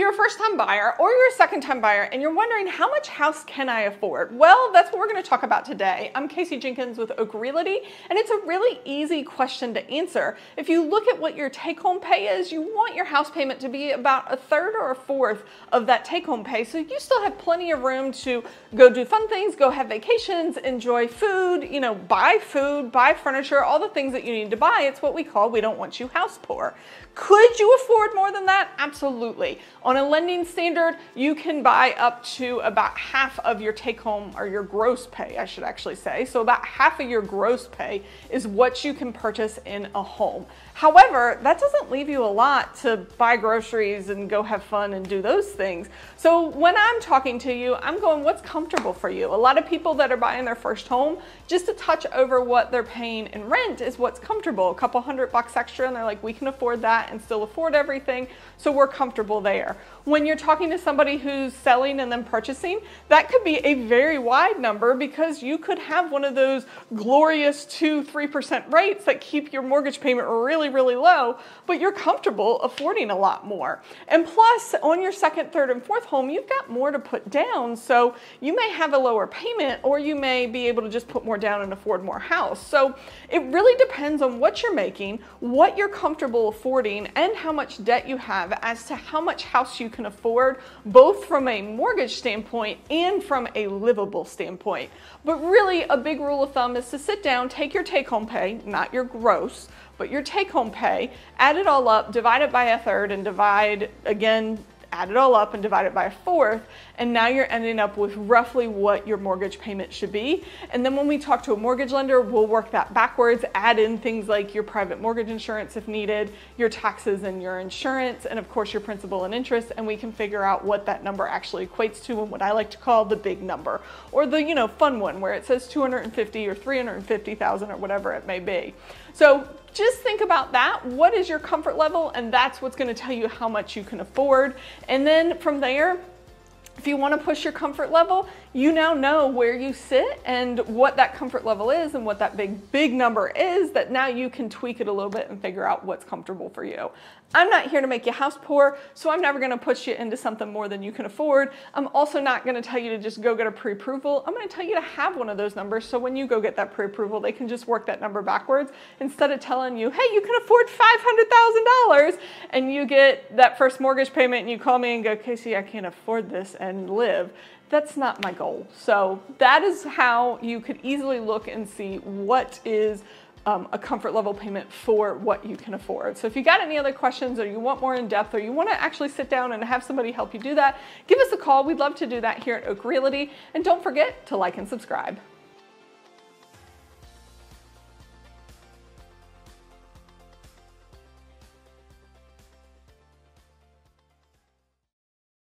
you're a first-time buyer or you're a second-time buyer and you're wondering how much house can I afford? Well, that's what we're going to talk about today. I'm Kacie Jenkins with Oak Realty, and it's a really easy question to answer. If you look at what your take-home pay is, you want your house payment to be about a third or a fourth of that take-home pay, so you still have plenty of room to go do fun things, go have vacations, enjoy food, buy food, buy furniture, all the things that you need to buy. It's what we call we don't want you house poor. Could you afford more than that? Absolutely. On a lending standard, you can buy up to about half of your take-home, or your gross pay, I should actually say. So about half of your gross pay is what you can purchase in a home. However, that doesn't leave you a lot to buy groceries and go have fun and do those things. So when I'm talking to you, I'm going, what's comfortable for you? A lot of people that are buying their first home, just a touch over what they're paying in rent is what's comfortable. A couple $100 extra, and they're like, we can afford that and still afford everything, so we're comfortable there. When you're talking to somebody who's selling and then purchasing, that could be a very wide number, because you could have one of those glorious 2-3% rates that keep your mortgage payment really low, but you're comfortable affording a lot more. And plus, on your second, third, and fourth home, you've got more to put down, so you may have a lower payment, or you may be able to just put more down and afford more house. So it really depends on what you're making, what you're comfortable affording, and how much debt you have as to how much house you can afford, both from a mortgage standpoint and from a livable standpoint. But really, a big rule of thumb is to sit down, take your take-home pay, not your gross, but your take-home pay, add it all up, divide it by a third, and add it all up and divide it by a fourth, and now you're ending up with roughly what your mortgage payment should be. And then when we talk to a mortgage lender, we'll work that backwards, add in things like your private mortgage insurance if needed, your taxes and your insurance, and of course your principal and interest, and we can figure out what that number actually equates to, and what I like to call the big number, or the fun one where it says 250 or 350,000 or whatever it may be. So just think about that. What is your comfort level? And that's what's going to tell you how much you can afford. And then from there, if you want to push your comfort level, you now know where you sit and what that comfort level is and what that big number is, that now you can tweak it a little bit and figure out what's comfortable for you. I'm not here to make you house poor, so I'm never going to push you into something more than you can afford. I'm also not going to tell you to just go get a pre-approval. I'm going to tell you to have one of those numbers, so when you go get that pre-approval, they can just work that number backwards instead of telling you, hey, you can afford $500,000, and you get that first mortgage payment and you call me and go, Kacie, I can't afford this and live. That's not my goal. So that is how you could easily look and see what is a comfort level payment for what you can afford. So if you got any other questions, or you want more in depth, or you want to actually sit down and have somebody help you do that, give us a call. We'd love to do that here at Oak Realty. And don't forget to like and subscribe.